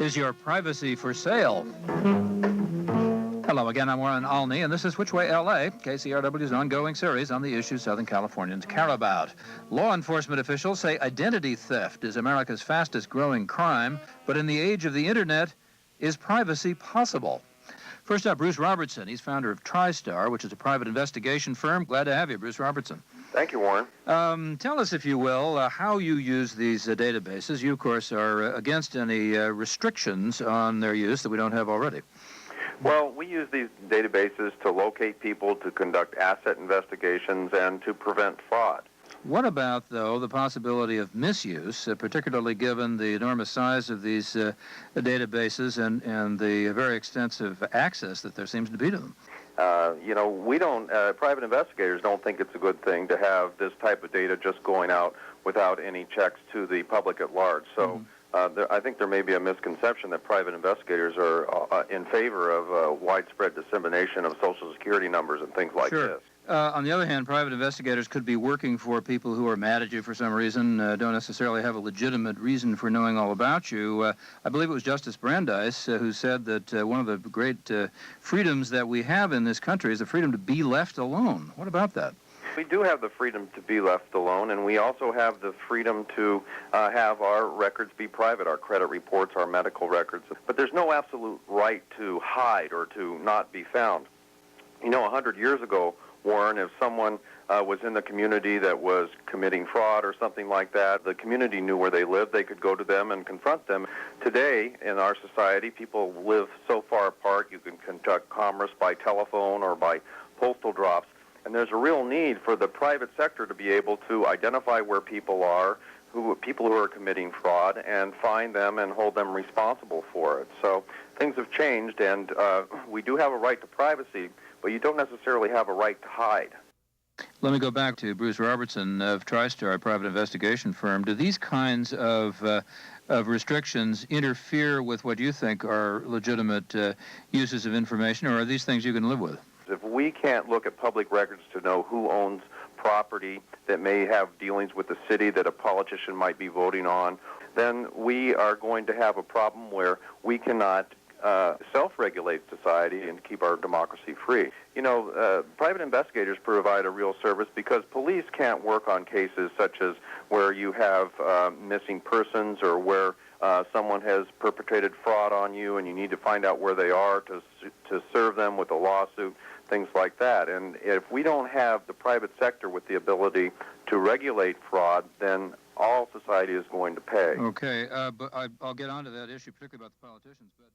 Is your privacy for sale? Hello again, I'm Warren Olney, and this is Which Way LA, KCRW's ongoing series on the issues Southern Californians care about. Law enforcement officials say identity theft is America's fastest growing crime, but in the age of the Internet, is privacy possible? First up, Bruce Robertson. He's founder of Tristar, which is a private investigation firm. Glad to have you, Bruce Robertson. Thank you, Warren. Tell us, if you will, how you use these databases. You, of course, are against any restrictions on their use that we don't have already. Well, we use these databases to locate people, to conduct asset investigations, and to prevent fraud. What about, though, the possibility of misuse, particularly given the enormous size of these databases and the very extensive access that there seems to be to them? Private investigators don't think it's a good thing to have this type of data just going out without any checks to the public at large. So I think there may be a misconception that private investigators are in favor of widespread dissemination of Social Security numbers and things like this. On the other hand, private investigators could be working for people who are mad at you for some reason, don't necessarily have a legitimate reason for knowing all about you. I believe it was Justice Brandeis who said that one of the great freedoms that we have in this country is the freedom to be left alone. What about that? We do have the freedom to be left alone, and we also have the freedom to have our records be private, our credit reports, our medical records. But there's no absolute right to hide or to not be found. 100 years ago, Warren, if someone was in the community that was committing fraud or something like that, the community knew where they lived. They could go to them and confront them. Today, in our society, people live so far apart. You can conduct commerce by telephone or by postal drops. And there's a real need for the private sector to be able to identify where people are, people who are committing fraud, and find them and hold them responsible for it. So things have changed, and we do have a right to privacy, but you don't necessarily have a right to hide. Let me go back to Bruce Robertson of Tristar, a private investigation firm. Do these kinds of restrictions interfere with what you think are legitimate uses of information, or are these things you can live with? If we can't look at public records to know who owns property that may have dealings with the city that a politician might be voting on, then we are going to have a problem where we cannot self-regulate society and keep our democracy free. Private investigators provide a real service because police can't work on cases such as where you have missing persons or where someone has perpetrated fraud on you and you need to find out where they are to serve them with a lawsuit, things like that. And if we don't have the private sector with the ability to regulate fraud, then all society is going to pay. Okay, but I'll get onto that issue, particularly about the politicians, but